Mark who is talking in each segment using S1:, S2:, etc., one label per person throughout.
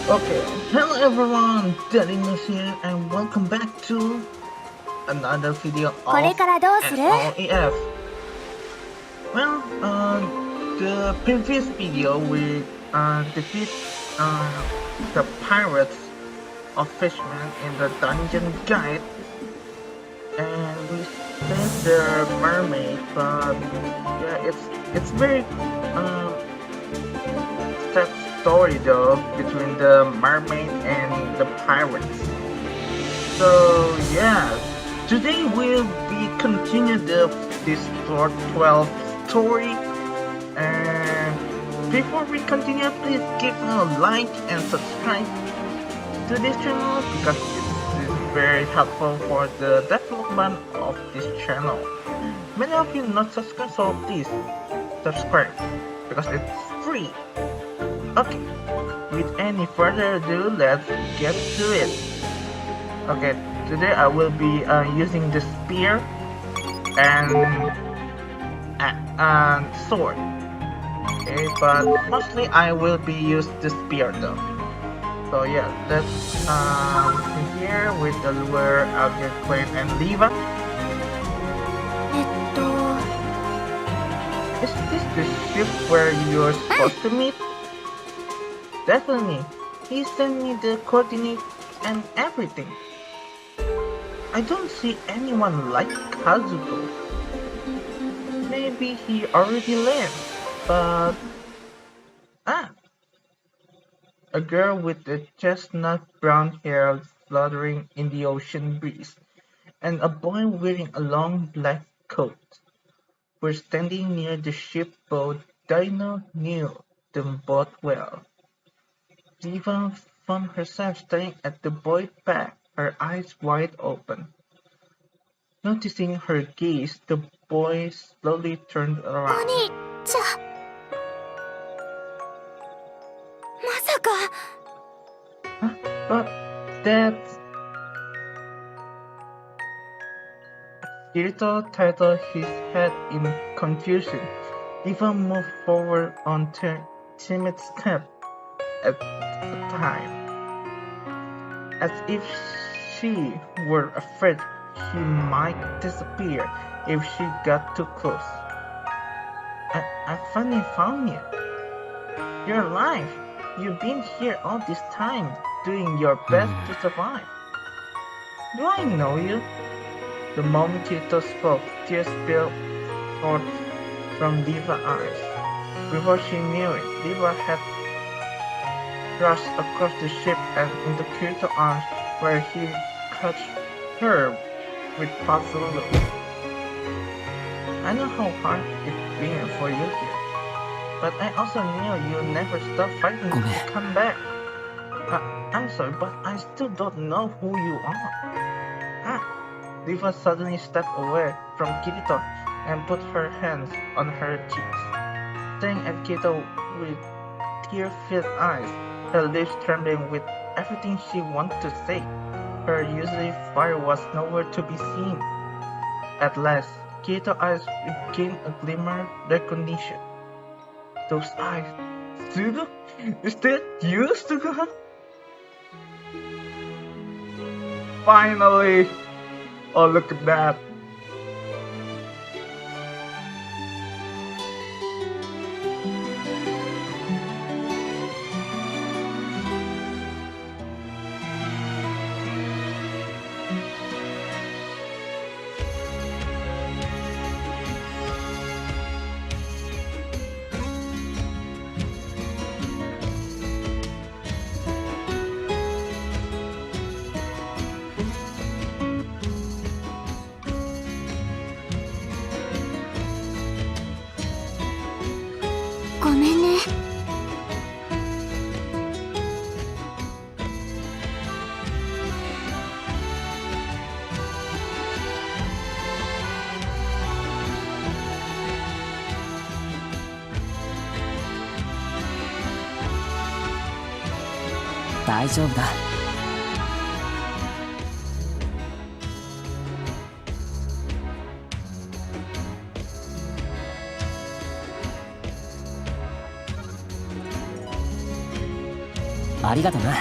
S1: Okay, hello everyone, Darino here and welcome back to another video
S2: これ
S1: of
S2: からどうする
S1: SAOIF. Well, the previous video we defeat the pirates of fishermen in the dungeon guide and we saved the mermaid, but yeah, it's very sad story though between the mermaid and the pirates. So yeah, today we'll be continue this part 12 story, and before we continue, please give a like and subscribe to this channel because it is very helpful for the development of this channel. Many of you not subscribe, so please subscribe because it's free. Okay, with any further ado, let's get to it. Okay, today I will be using the spear and sword. Okay, but mostly I will be use the spear though. So yeah, let's here with the lure, Alger Queen and Leafa.
S2: えっと
S1: Is this the ship where you're supposed to meet? Definitely. He sent me the coordinates and everything. I don't see anyone like Kazuko. Maybe he already left, but... Ah! A girl with the chestnut brown hair fluttering in the ocean breeze, and a boy wearing a long black coat, were standing near the ship boat. Darino knew them both well. Leafa found herself staring at the boy back, her eyes wide open. Noticing her gaze, the boy slowly turned
S2: お
S1: around.
S2: 兄ちゃんまさか
S1: Huh? But that's... Kirito tilted his head in confusion. Leafa moved forward on timid step at a time, as if she were afraid she might disappear if she got too close. I finally found you. You're alive. You've been here all this time, doing your best to survive. Do I know you? The moment Kirito spoke, tears spilled forth from Leafa's eyes. Before she knew it, Leafa had rushed across the ship and into Kirito's arms, where he clutched her with puzzled look. I know how hard it's been for you here, but I also knew you never stop fighting to come back. I'm sorry, but I still don't know who you are. Ah! Leafa suddenly stepped away from Kirito and put her hands on her cheeks, staring at Kirito with tear-filled eyes, her lips trembling with everything she wanted to say. Her usually fire was nowhere to be seen. At last, Kirito's eyes regained a glimmer of recognition. Those eyes, Suga? Is that you, Suga? Finally! Oh, look at that.
S2: ごめんね
S3: 大丈夫だ。ありがとな。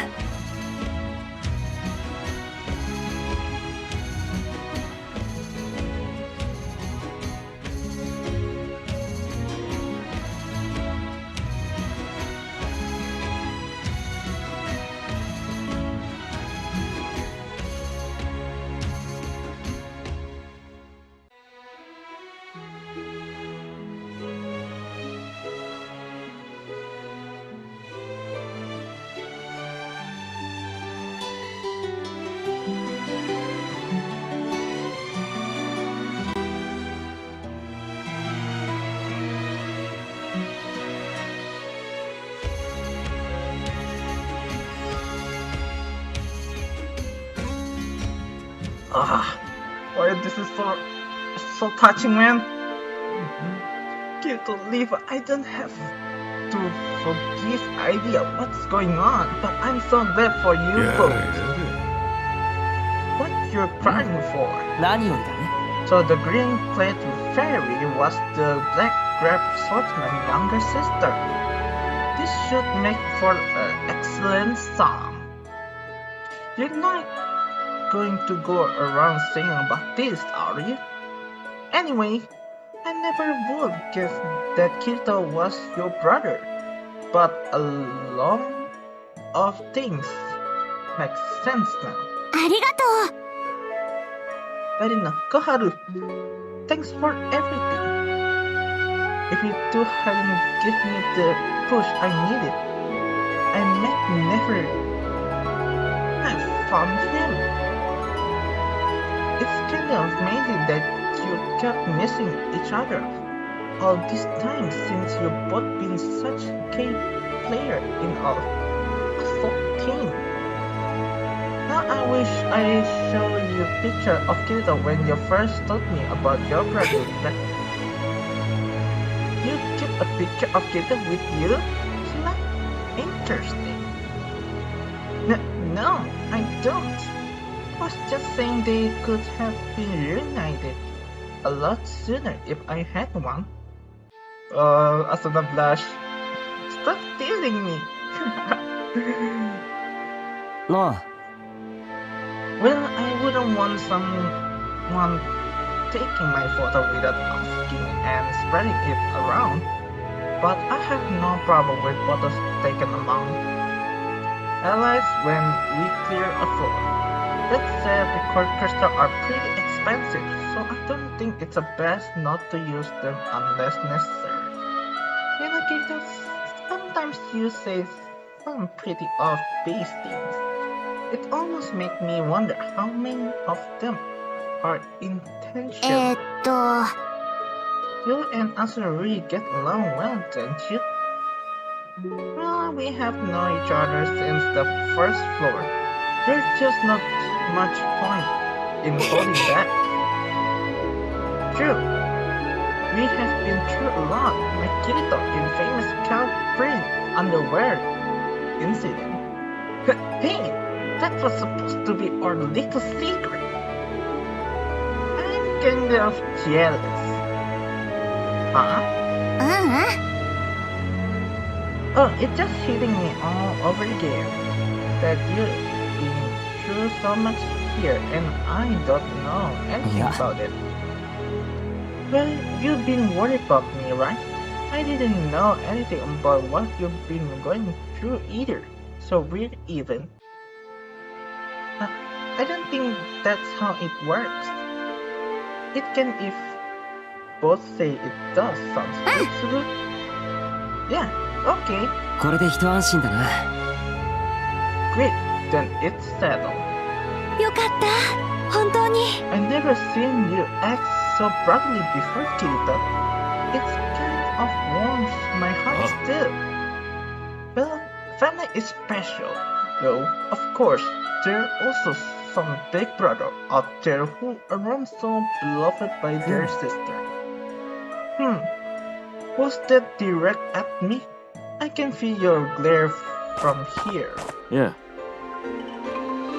S1: Ah, why this is so touching, man. Kirito, Leafa, I don't have to forgive idea what's going on, but I'm so glad for you folks. What you're crying for?
S3: 何よりだね。
S1: So the green plate fairy was the black grape swordsman's younger sister. This should make for an excellent song. You're not going to go around singing about this, are you? Anyway, I never would guess that Kirito was your brother, but a lot of things make sense now.
S2: ありがとう。
S1: Darino, Koharu, thanks for everything. If you two hadn't given me the push I needed, I might never have found him. It's kind of amazing that you kept missing each other all this time since you've both been such a key player in our assault team. Now I wish I show you a picture of Kirito when you first told me about your brother. You keep a picture of Kirito with you? Kila? Interesting. No, I don't. I was just saying they could have been reunited a lot sooner if I had one. Asuna blush. Stop teasing me.
S3: なあ、
S1: Well, I wouldn't want someone taking my photo without asking and spreading it around. But I have no problem with photos taken among allies when we clear a floor. That said, record crystals are pretty expensive, so I don't think it's best not to use them unless necessary. You know, Kirito, sometimes you say some pretty off-base things. It almost makes me wonder how many of them are intentional. You and Asuna really get along well, don't you? Well, we have known each other since the first floor. There's just not much point in holding back. True. We have been through a lot, like Kirito in famous cow print underwear incident. Hey, that was supposed to be our little secret. I'm kind of jealous. Huh? Oh, it's just hitting me all over again that you've been through so much here and I don't know anything
S3: Yeah.
S1: about it. Well, you've been worried about me, right? I didn't know anything about what you've been going through either, so we're even. I don't think that's how it works. It can if both say it does sounds good. Yeah, okay.
S3: これで一安心だな。
S1: Great, then it's settled.
S2: よかった。本当に。
S1: I never seen you act so proudly before, Kirito. It's kind of warms my heart still. Well, family is special, though, of course, there are also some big brother out there who aren't so beloved by their sister. Was that direct at me? I can feel your glare from here.
S4: Yeah.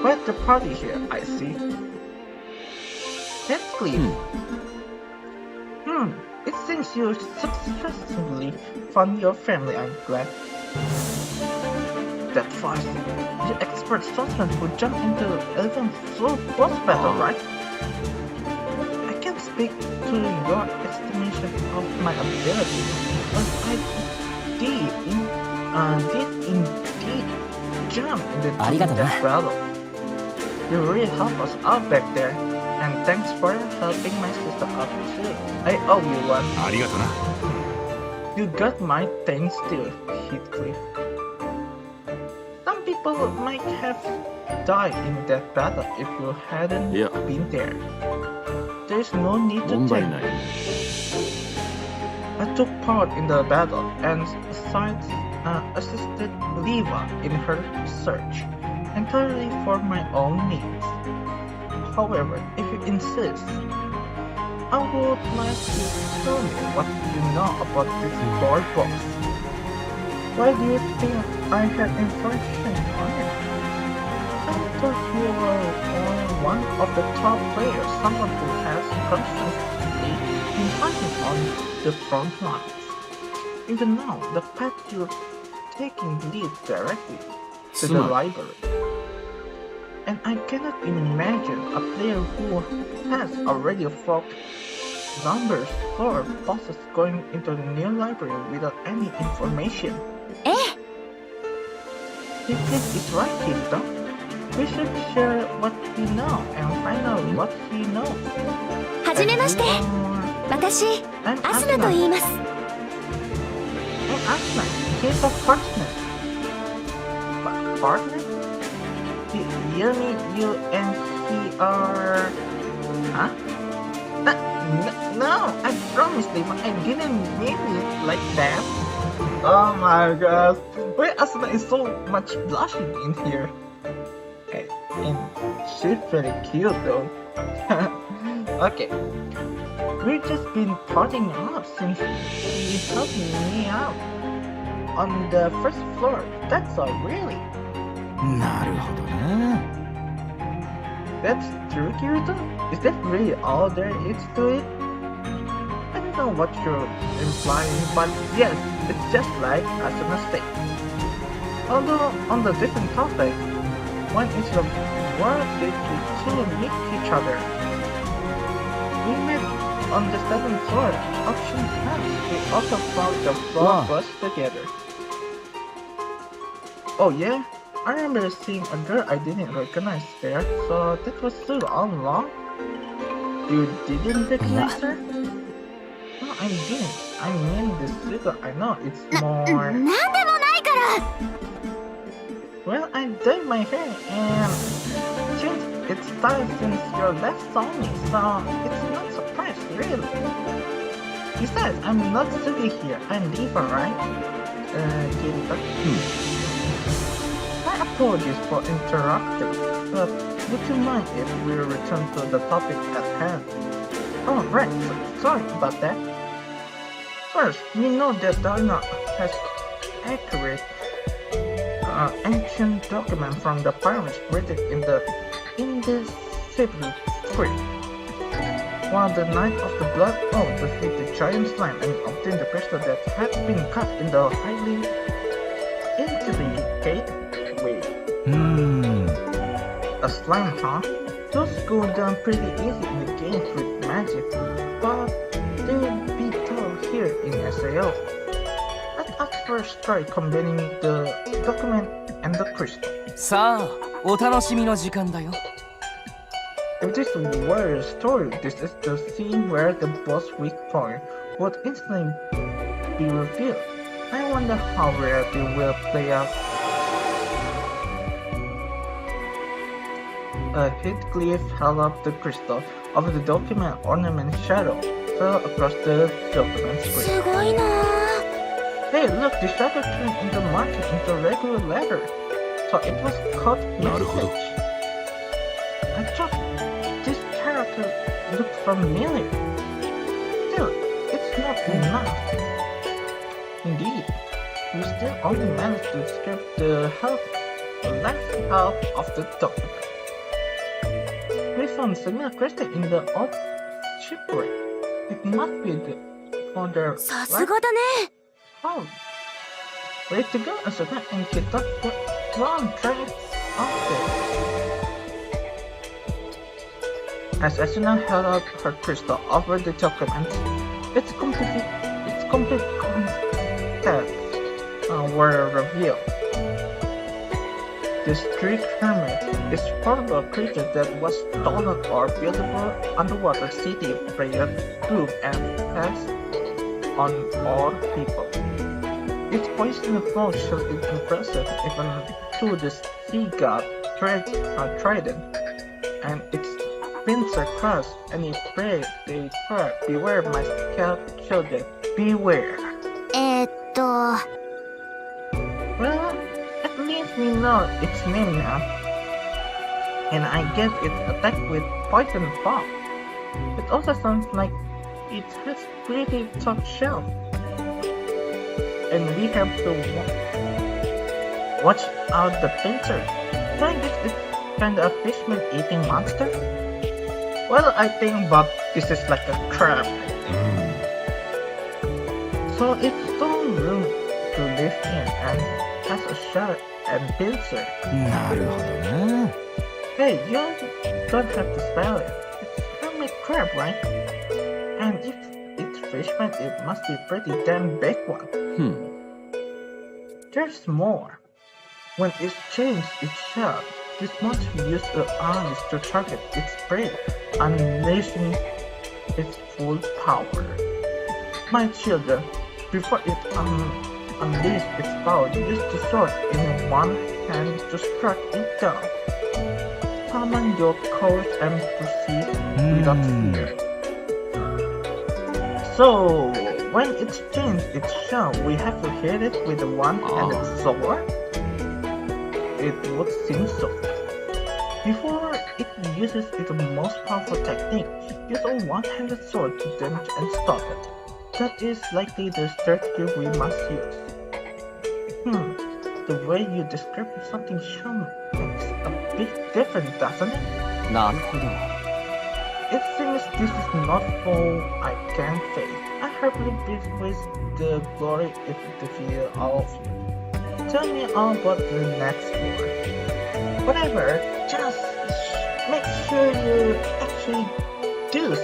S1: Quite the party here, I see. That's clear. It seems you successfully found your family, I'm glad. that fast. You expert swordsman who jumped into 11th floor boss battle, right? I can't speak to your estimation of my ability, but I did indeed jump into that battle. You really helped us out back there, and thanks for helping my sister out too. I owe you one.
S4: ありがとな。
S1: You got my thanks too, Heathcliff. Some people might have died in that battle if you hadn't been there. There's no need to
S4: 問題
S1: thank
S4: ない。
S1: I took part in the battle and assisted Leafa in her search, entirely for my own needs. However, if you insist, I would like you to tell me what you know about this board box. Why do you think I had information on it? I thought you were one of the top players, someone who has constantly been fighting on the front lines. Even now, the path you're taking leads directly to the library. And I cannot imagine a player who has already fought numbers for bosses going into the new library without any information. This is right, Hilda. We should share what we know and find out what he knows.
S2: はじめまして。私、アスナと言います。
S1: I'm Asna. He's a partner. Partner? You mean you and he are... Huh? No, I promise Leafa, I didn't mean it like that. Oh my gosh. Why Asuna is so much blushing in here? And she's pretty cute though. Okay. We've just been partying up since she helped me out on the first floor. That's all, really.
S4: なるほどな。
S1: That's true, Kirito? Is that really all there is to it? I don't know what you're implying, but yes, it's just like Asuna said. Although, on the different topic, when is the world did you two meet each other? We met on the 7th floor, option house. We also found the floor bus together. Oh yeah? I remember seeing a girl I didn't recognize there, so that was Sue all along? You didn't recognize her? No, I didn't. I mean the Sue I know, it's more...
S2: なんでもないから。
S1: Well, I dyed my hair and changed its style since your last saw me, so it's not surprised, really. Besides, I'm not Sugi here, I'm Leafa, right? Kirita? My apologies for interrupting, but would you mind if we return to the topic at hand? Oh, right, sorry about that. First, we know that Darino has accurate ancient document from the pyramids written in the indecipherable script. While the Knight of the Blood Oath defeated the giant slime and obtained the crystal that had been cut in the highly intricate way. A slime, huh? Those go down pretty easy in the games with magic, but they will be told here in SAOIF. Let us first try combining the document and the crystal.
S3: さあ、お楽しみの時間だよ。
S1: If this were a story, this is the scene where the boss weak point would instantly be revealed. I wonder how reality will play out. Heathcliff held up the crystal of the document ornament shadow fell across the document screen.
S2: すごいな。
S1: Hey, look, the shadow turned into marking into regular letter. So it was called message. I thought this character looked familiar. Still, it's not enough. Indeed, we still only managed to escape the last half of the document. We found similar crystal in the old shipwreck. It must be for the
S2: さすがだね。
S1: How Ready to go, Asuna and Kita. Come on, try it out. As Asuna held out her crystal over the documents, its complete contents were revealed. This Greek hermit is probably a creature that was stolen or beautiful underwater city prayer group and passed on all people. Its poison flow is impressive even to the sea god trident, and its pincer crust any prey they try. Beware, my scout children, beware. Well, at least we know its name now. And I guess it's attacked with poison fog. It also sounds like it has pretty tough shell. And we have to watch out the pincer. So I guess it's kinda a fishman eating monster? Well, I think but this is like a crab. So it's still room to live in and has a shark and pincer.
S4: なるほどな。
S1: Hey, you don't have to spell it. It's hermit crab, right? And if it's fishman, it must be pretty damn big one. There's more. When it changes its shell, this monster uses the eyes to target its prey, unleashing its full power. My children, before it unleashes its power, use the sword in one hand to strike it down. Summon your courage and proceed without fear. So, when it's changed its shell, we have to hit it with a one-handed sword? It would seem so. Before it uses its most powerful technique, use a one-handed sword to damage and stop it. That is likely the strategy we must use. The way you describe something shown makes a big difference, doesn't it?
S3: なるほど。
S1: It seems this is not all I can face. I hardly with the glory if defeated all of you. Tell me all about the next war. Whatever, just make sure you actually do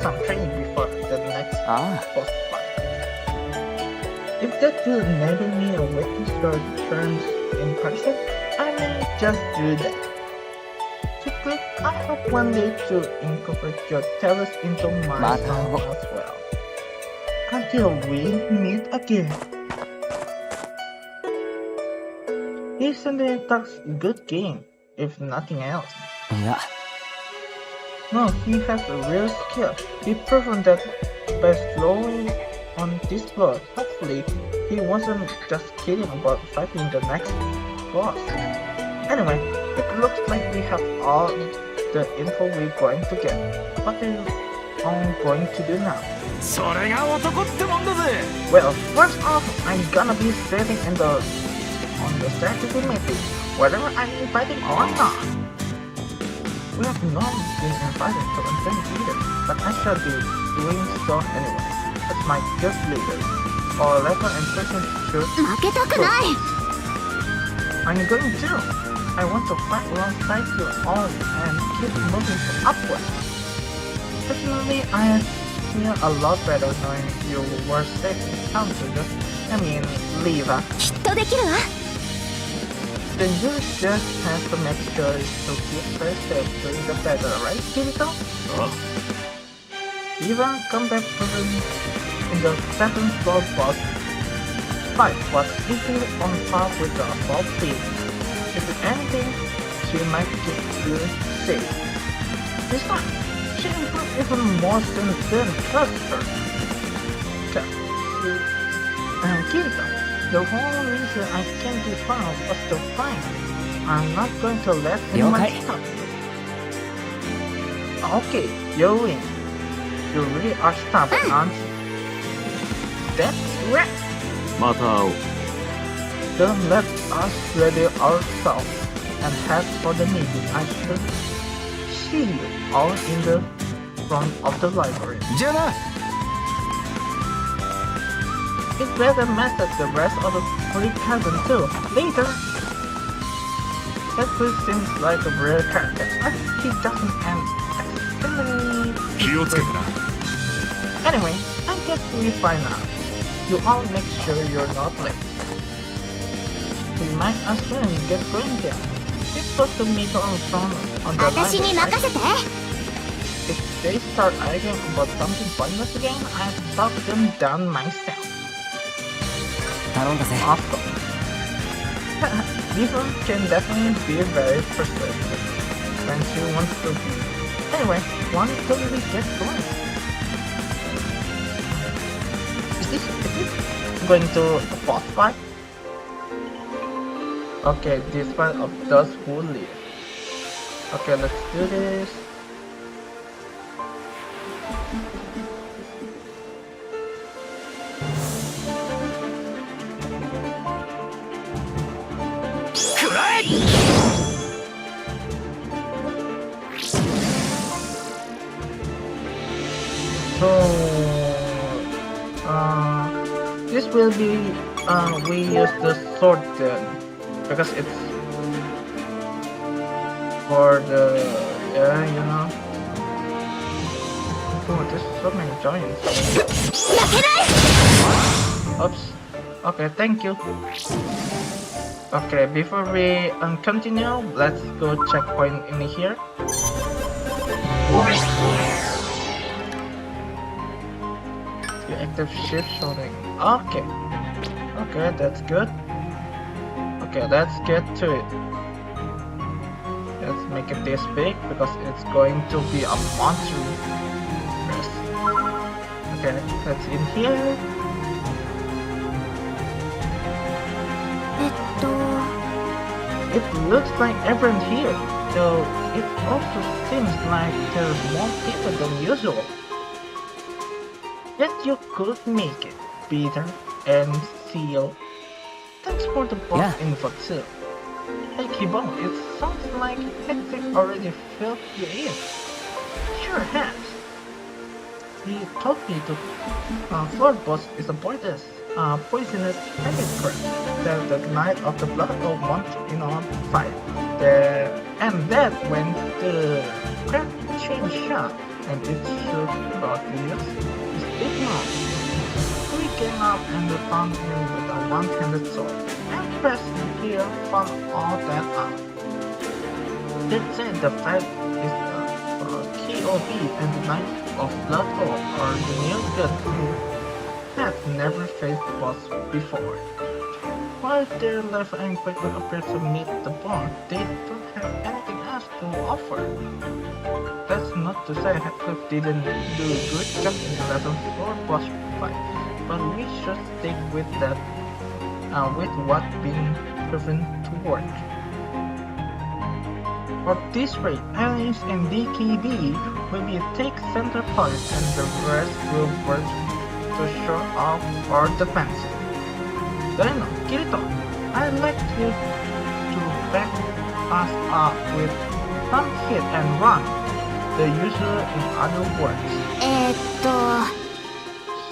S1: some training before the next boss fight. If that will enable me a witness your turns in person, I may just do that. Typically, I hope one day to incorporate your talents into my song as well. Until we meet again. Isn't it a good game, if nothing else?
S3: いや、
S1: No, he has a real skill. He proven that by slowing on this blow. Hopefully, he wasn't just kidding about fighting the next boss. Anyway, it looks like we have all the info we're going to get. What are you all going to do now?
S4: それが男ってもんだぜ。
S1: Well, first off, I'm gonna be sitting on the strategy meeting, whether I'm invited or not. We have not been invited to attend either, but I shall be doing so anyway, as my guest leader, or level and person should.
S2: 負けたくない。
S1: I'm going to. I want to fight alongside you all and keep moving upward. Personally, I feel a lot better knowing you were safe encountered. Leafa.
S2: きっとできるわ。
S1: Then you just have to make sure to keep her safe during the battle, right, Kirito? Leafa combat proven in the 7th floor boss fight was easily on par with the above field. If anything, she might get you safe. Besides, she improved even more since then, trust her. Kirito, the whole reason I came to town was to find. I'm not going to let anyone stop you. Okay, you win. You really are stubborn, aren't you? That's right.
S4: また会おう。
S1: Don't let us ready ourselves and head for the meeting. I should see you all in the front of the library.
S4: じゃあな。
S1: It better message the rest of the three cousins too. Later. That dude seems like a real character. He doesn't end extremely.
S4: 気をつけてな。
S1: Anyway, I guess we find out. You all make sure you're not late. We might as well get going there. We're supposed to meet our friend on the
S2: 私に
S1: line,
S2: 任せ
S1: right?
S2: て
S1: If they start arguing about something pointless again, I'll talk them down myself.
S3: 頼んだぜ。
S1: Of course. Leafa can definitely be very persuasive when she wants to be. Anyway, why don't we get going? Is this going to a boss fight? Okay, this one of those who live. Okay, let's do this. So, this will be, we use the sword then, because it's for the, yeah, you know. Oh, there's so many giants. Oops. Okay, thank you. Okay, before we continue, let's go checkpoint in here. The active shift shooting. Okay. Okay, that's good. Okay, let's get to it. Let's make it this big because it's going to be a monster race. Okay, that's in here.
S2: えっと
S1: It looks like everyone here, though it also seems like there's more people than usual. Yet you could make it, Peter and Seal. Thanks for the boss
S3: Yeah.
S1: info too. Hey Kibon, it sounds like Hectic already filled you in. Sure has. He told me the floor boss is a poisonous crab that the Knight of the Blood of want in a fight. And that when the crab changed shot and it should not use his big mouth. We came up and we found him with a one-handed sword. And press here found all that out. They said the fact is the KOB and the Knight of Blood are the new good who had never faced boss before. While their Leafa and quickly appeared to meet the bar, they don't have anything else to offer. That's not to say Headcliff didn't do a good job in the level 4 boss fight, but we should stick with that, with what's been proven to work. At this rate, Alice and DKB will be take center point and the rest will work to show off our defenses. Darino, Kirito, I'd like you to back us up with some hit and run, the usual in other words.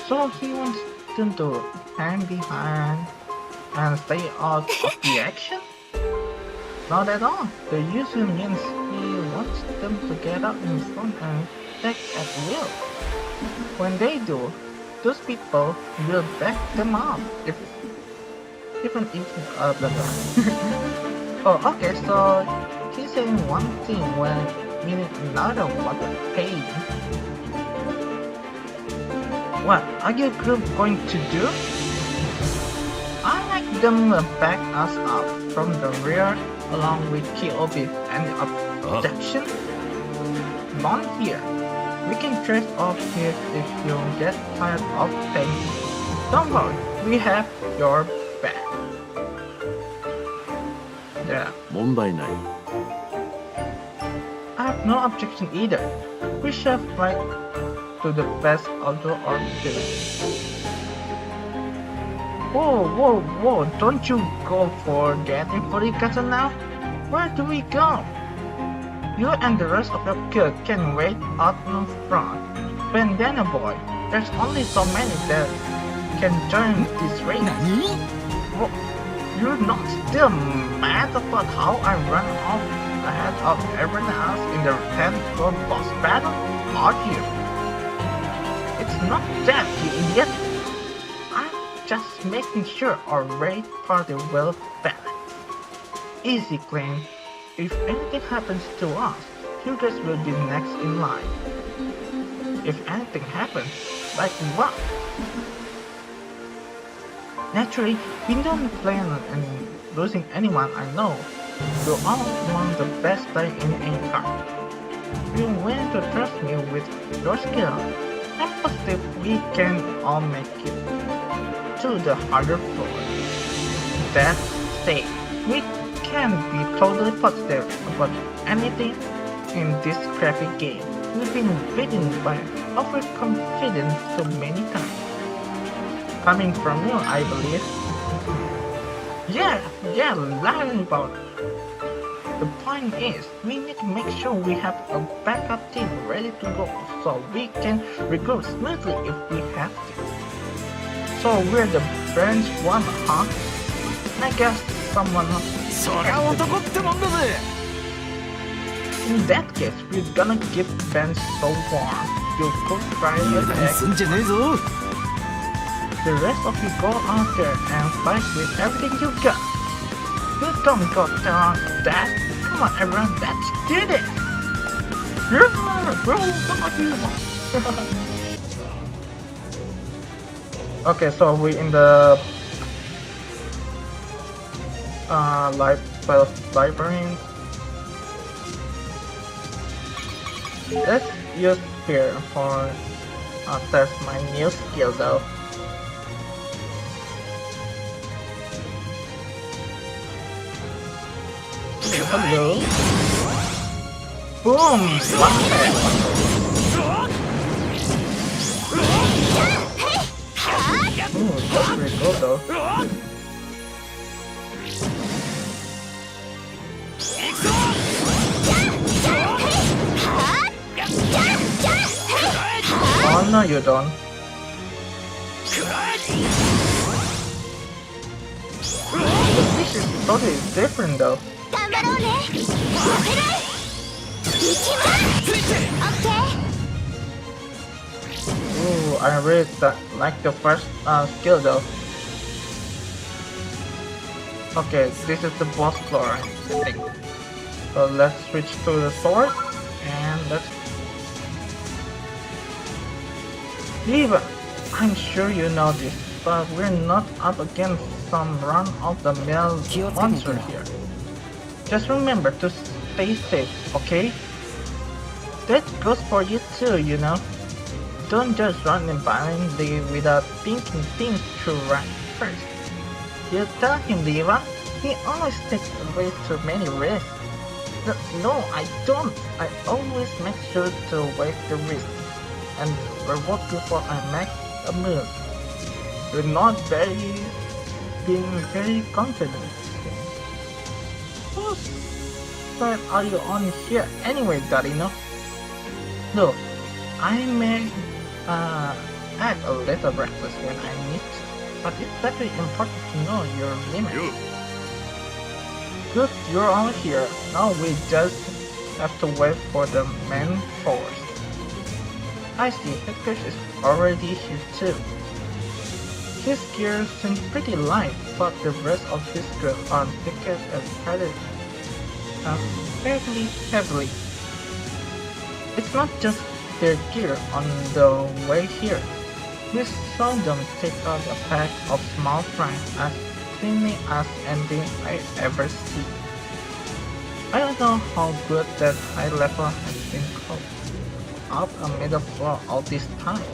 S1: So he wants them to hang behind and stay out of the action? Not at all. The usual means he wants them to get up in front and attack at will. When they do, those people will back them up. Even if blah blah. Oh, okay. So he's saying one thing when meaning another. What a pain. What are your group going to do? I like them back us up from the rear along with KOB and the objection. Not here. We can trade off here if you get tired of things. Don't worry, we have your back. Yeah.
S4: 問題ない。
S1: I have no objection either. We shall fight to the best of our ability. Whoa, don't you go for getting Furikata now? Where do we go? You and the rest of your kid can wait out in front. Bandana boy, there's only so many that can join this race. Well, you're not still mad about how I ran off ahead of everyone else in the 10th floor boss battle, are you? It's not that, you idiot. I'm just making sure our raid party will balance. Easy, Clan. If anything happens to us, you guys will be next in line. If anything happens, like what? Naturally, we don't plan on losing anyone I know. We're all among the best player in Anchor. You're willing to trust me with your skill. I'm positive we can all make it to the harder floor. That said, we can be totally positive about anything in this crappy game. We've been beaten by overconfidence so many times. Coming from you, I believe. Yeah, lying about it. The point is, we need to make sure we have a backup team ready to go so we can regroup smoothly if we have to. So we're the branch one, huh? I guess someone else. In that case, we're gonna keep Ben so warm. You'll cook fry your egg. The rest of you go out there and fight with everything you got. You don't go down that. Come on everyone, let's do this! Yeah, bro, okay, so we in the library. Let's use here for test my new skill though. Hello. Boom! One hit. Ooh, that's pretty cool though. Oh no, you don't. This is totally different though. Ooh, I really like the first skill though. Okay, this is the boss floor, I think. So let's switch to the sword and let's. Leafa, I'm sure you know this, but we're not up against some run-of-the-mill monster here. Just remember to stay safe, okay? That goes for you too, you know? Don't just run in blindly without thinking things through right first. You tell him, Leafa, he always takes way too many risks. No, I don't. I always make sure to weigh the risk and reward before I make a move. You're not being very confident. Whose side are you on here anyway, Darino? Look, I may act a little reckless when I need to, but it's very important to know your limits. Good, you're all here. Now we just have to wait for the main force. I see, Headfish is already here too. His gear seems pretty light, but the rest of his group are thicker and padded fairly heavily. It's not just their gear on the way here. We saw them take out a pack of small fry as cleanly as anything I ever see. I don't know how good that high level has been caught up amid the floor all this time.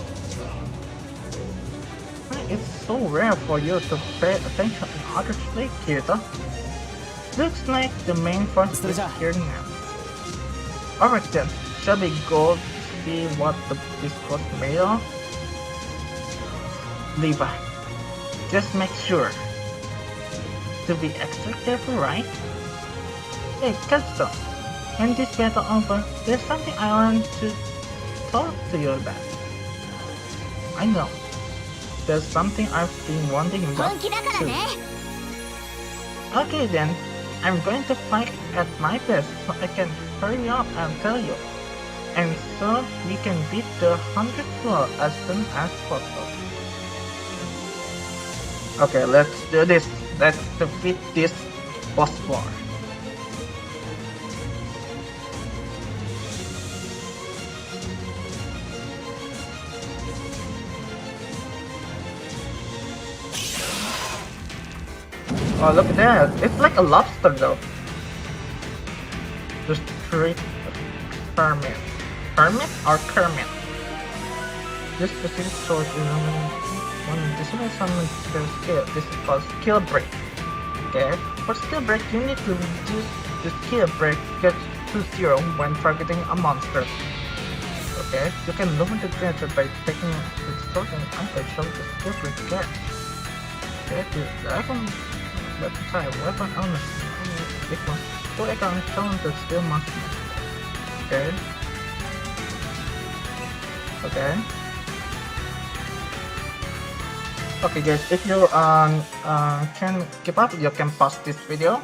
S1: It's so rare for you to pay attention in other slave gear though. Looks like the main force is here now. Alright then, shall we go see what this was made of? Leafa, just make sure to be extra careful, right? Hey, Custom, when this battle over, there's something I want to talk to you about. I know. That's something I've been wanting about
S2: 本気だから
S1: too.
S2: ね
S1: Okay then, I'm going to fight at my best so I can hurry up and tell you. And so we can beat the 100th floor as soon as possible. Okay, let's do this. Let's defeat this boss floor. Oh, look at that. It's like a lobster though. The street Kermit. Kermit or Kermit? This specific sword is when disable summon skill. This is called skill break. Okay? For skill break, you need to reduce the skill break get to 0 when targeting a monster. Okay? You can lower the gadget by taking the sword and anchor show the skill break gets. Okay? The icon left side weapon element equals 2 icons showing the skill monster. Okay? Okay. Okay guys, if you can keep up, you can pause this video.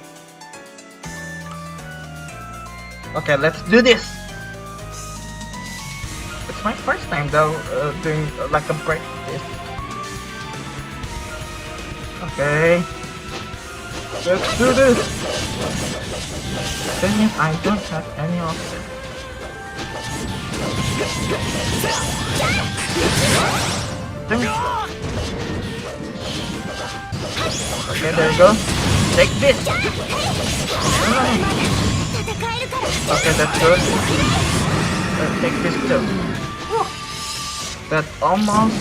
S1: Okay, let's do this. It's my first time though doing like a break this. Okay, let's do this. That means I don't have any option. Okay, there you go. Take this. Okay, that's good. Let's take this too. That almost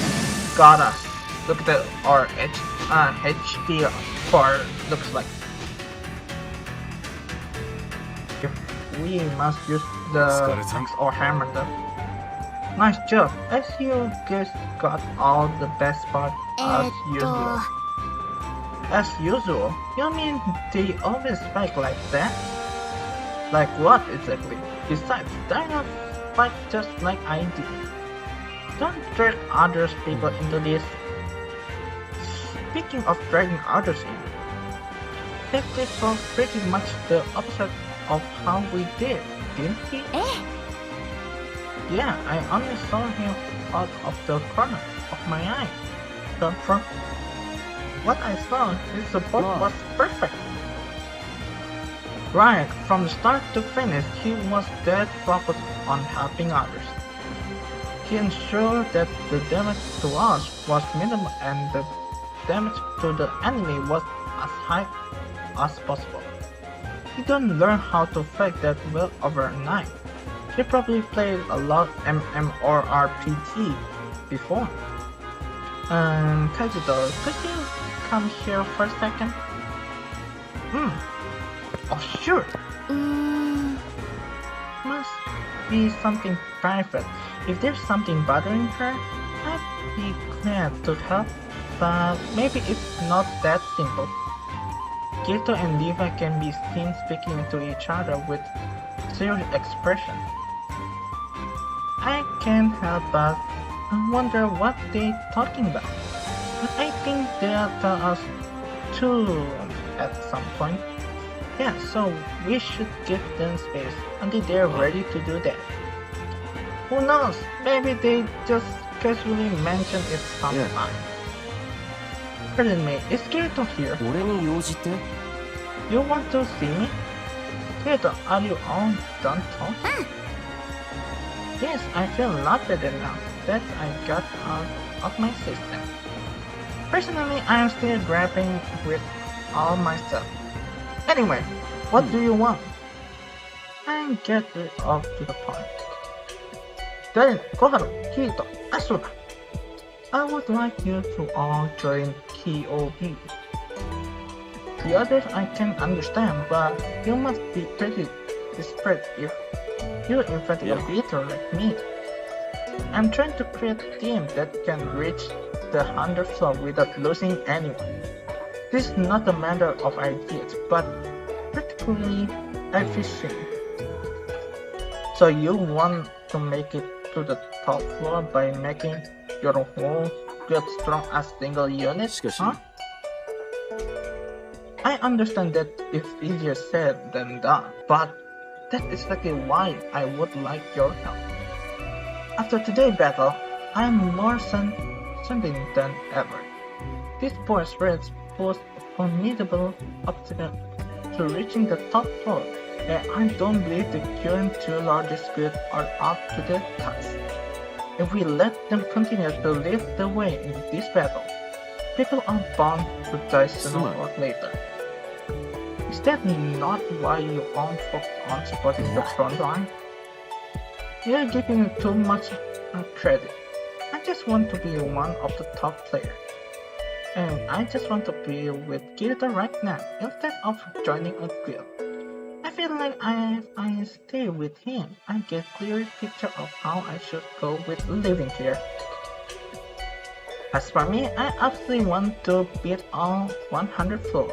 S1: got us. Look at that, our HP bar looks like. If we must use the axe or hammer though. Nice job. As you guys got all the best part as usual. As usual? You mean they always fight like that? Like what exactly? Besides, Darino fight just like I do. Don't drag other people into this. Speaking of dragging others in, that did pretty much the opposite of how we did, didn't he? Yeah, I only saw him out of the corner of my eye. But from what I saw, his support was perfect. Right, from the start to finish, he was dead focused on helping others. He ensured that the damage to us was minimal and the damage to the enemy was as high as possible. He didn't learn how to fight that well overnight. He probably played a lot MMORPG before. Kazuto, could you come here for a second? Oh sure. Must be something private. If there's something bothering her, I'd be glad to help, but maybe it's not that simple. Kirito and Leafa can be seen speaking to each other with serious expression. I can't help but wonder what they're talking about. But I think they'll tell us too at some point. Yeah, so we should give them space until they're ready to do that. Who knows? Maybe they just casually mention it sometime. Pardon me, is Kirito here?
S3: 俺に用事って
S1: You want to see me? Kirito, are you all done talking? Yes, I feel a lot better now that I got out of my system. Personally, I am still grappling with all my stuff. Anyway, what do you want? And get rid of to the point. Darino, Koharu, Kirito, Asuna. I would like you to all join KOB. The others I can understand, but you must be pretty desperate if you're in fact a beater like me. I'm trying to create a team that can reach the 100th floor without losing anyone. This is not a matter of ideas, but particularly efficient. So you want to make it to the top floor by making your whole guild strong as single unit,
S4: しかし
S1: huh? I understand that it's easier said than done, but that's exactly why I would like your help. After today's battle, I am more certain than ever. This forest race poses a formidable obstacle to reaching the top floor, and I don't believe the current two largest guilds are up to the task. If we let them continue to lead the way in this battle, people are bound to die sooner or later. Is that not why you all focus on supporting the front line? You're giving it too much credit. I just want to be one of the top players. And I just want to be with Kirito right now instead of joining a guild. I feel like if I stay with him, I get a clearer picture of how I should go with living here. As for me, I absolutely want to beat all 100 floors.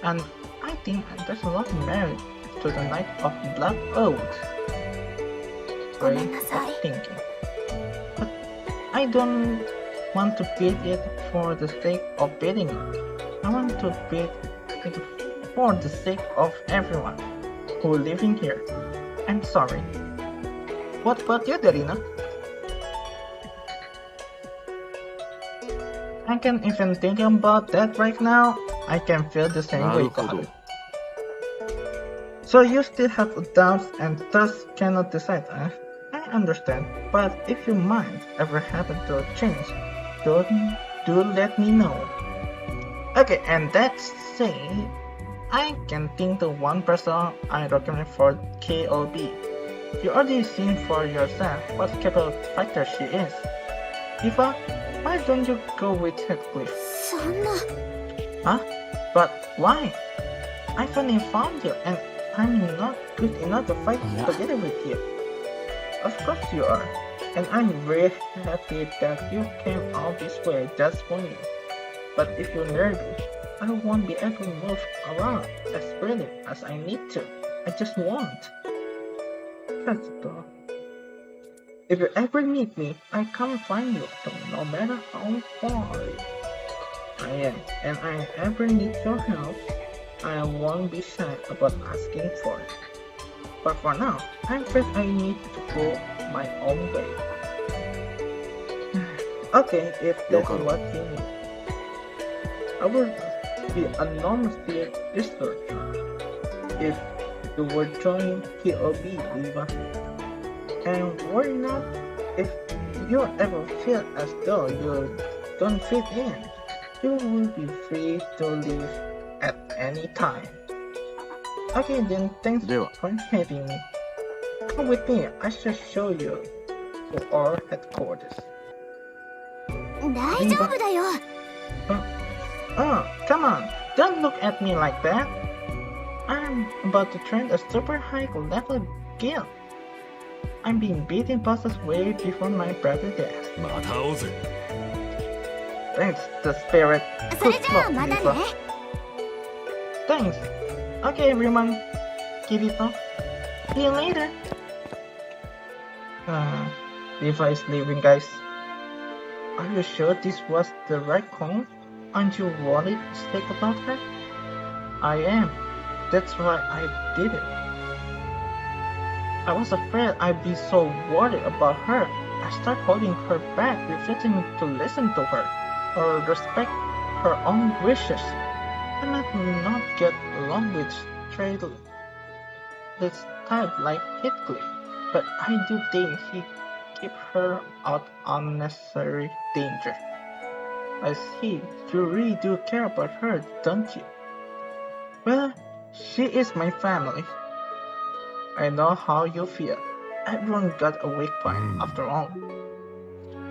S1: And I think there's a lot of merit to the Knight of Black Oath. Way of thinking. But I don't want to beat it for the sake of beating it. I want to beat it for the sake of everyone who living here. I'm sorry. What about you, Darino? I can't even think about that right now. I can feel the same way,
S4: なるほど
S1: Koharu. So you still have doubts and thus cannot decide, huh? I understand, but if your mind ever happen to change, do let me know. Okay, and that's say, I can think the one person I recommend for KOB. You already seen for yourself what capable fighter she is. Leafa, why don't you go with Heathcliff?
S2: そんな
S1: Huh? But why? I finally found you and I'm not good enough to fight
S3: Yeah.
S1: together with you. Of course you are. And I'm very happy that you came all this way just for me. But if you're nervous, I won't be able to move around as freely as I need to. I just won't. That's all. If you ever need me, I come find you, no matter how far I am, and I ever need your help, I won't be shy about asking for it. But for now, I'm afraid I need to go my own way. Okay, if that's
S4: Okay.
S1: what you need. I would be enormously disturbed if you were joining KOB, Leafa. And worry not if you ever feel as though you don't fit in. You will be free to leave at any time. Okay then, thanks
S4: では
S1: for having me. Come with me, I shall show you to our headquarters.
S2: 大丈夫だよ
S1: Oh, come on, don't look at me like that. I'm about to train a super high level guild. I'm being beaten bosses way before my brother does.
S4: また会おうぜ
S1: Thanks, the spirit.
S2: それ
S1: Good
S2: じゃあ
S1: luck,
S2: またね
S1: Leafa. Thanks. Okay, everyone. Kirito. See you later. Leafa is leaving, guys. Are you sure this was the right call? Aren't you worried sick about her? I am. That's why I did it. I was afraid I'd be so worried about her. I started holding her back, refusing to listen to her or respect her own wishes. I might not get along with straight this type like Heathcliff, but I do think he keep her out unnecessary danger. I see, you really do care about her, don't you? Well, she is my family. I know how you feel. Everyone got a weak point after all.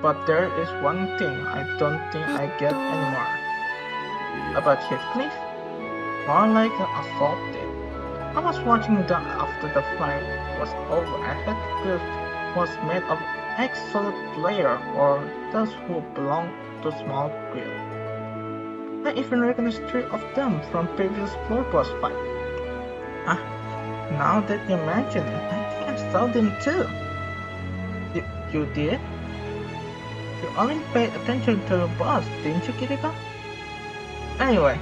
S1: But there is one thing I don't think I get anymore. About Heathcliff? More like an assault did. I was watching them after the fight was over and Heathcliff was made of excellent player or those who belong to small guild. I even recognized 3 of them from previous floor boss fight. Now that you mention it, I think I saw them too. You did? You only paid attention to the boss, didn't you, Kirito? Anyway,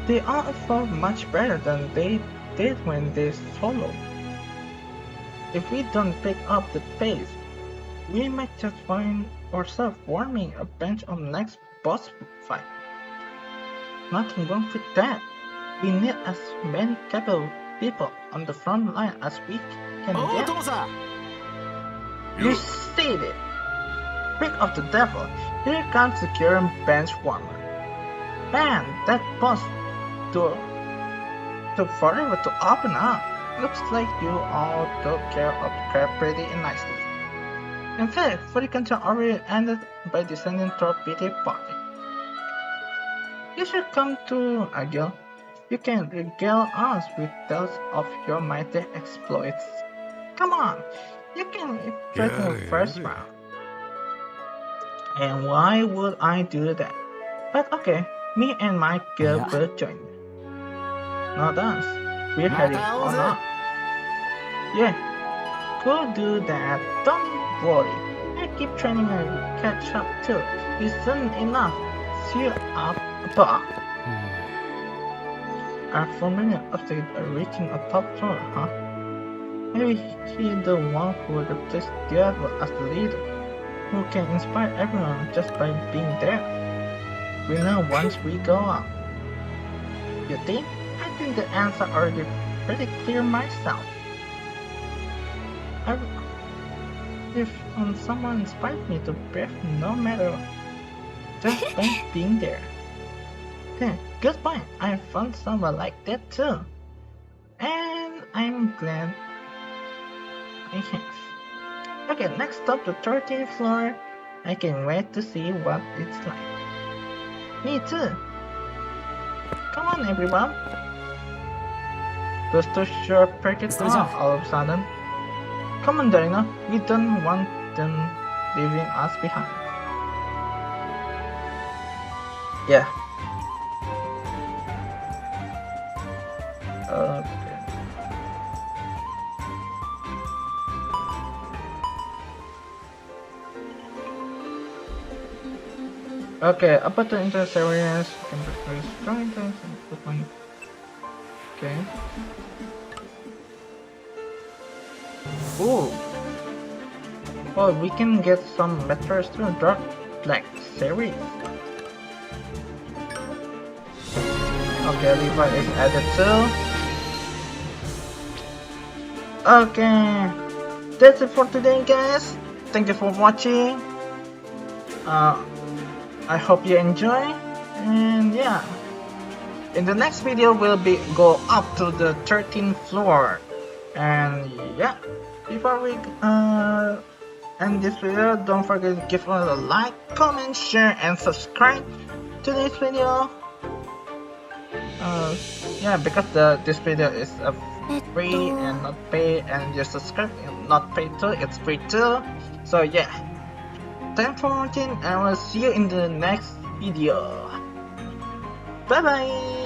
S1: they all felt much better than they did when they soloed. If we don't pick up the pace, we might just find ourselves warming a bench on the next boss fight. Nothing wrong with that. We need as many capable people on the front line as we can
S4: おう
S1: get.
S4: トモさん
S1: You said it! Speak of the devil, here comes the current bench warmer. Man, that boss door took forever to open up. Looks like you all took care of the crab pretty nicely. In fact, Furry Control already ended by descending to a pity party. You should come to Agil. You can regale us with tales of your mighty exploits. Come on, you can impress in the first round. And why would I do that? But okay, me and my girl
S3: Yeah.
S1: will join you. Not us. We're heading on up. Yeah, go do that. Don't worry. I keep training and catch up too. It's soon enough. See you up above. Our familiar upstate are reaching a top floor, huh? Maybe he's the one who replaced Diablo as the leader, who can inspire everyone just by being there. We know once we go up. You think? I think the answer already pretty clear myself. If someone inspired me to breathe no matter just by being there. Yeah, good point. I found someone like that too. And I'm glad I have. Okay, next up, the 13th floor. I can wait to see what it's like. Me too. Come on, everyone. Those two sure perked it off all of a sudden. Come on, Darino. We don't want them leaving us behind. Yeah. Okay. Okay, about the interest areas, you can prepare strong interest and put money. Okay. Ooh. Oh, we can get some metros through Dark Black series. Okay, Leafa is added too. Okay, that's it for today, guys. Thank you for watching. I hope you enjoy, and yeah, in the next video we'll go up to the 13th floor, and yeah, before we end this video, don't forget to give us a like, comment, share, and subscribe to this video. Yeah, because this video is free and not pay, and your subscribe and not pay too, it's free too. So yeah, thanks for watching, and we'll see you in the next video. Bye bye.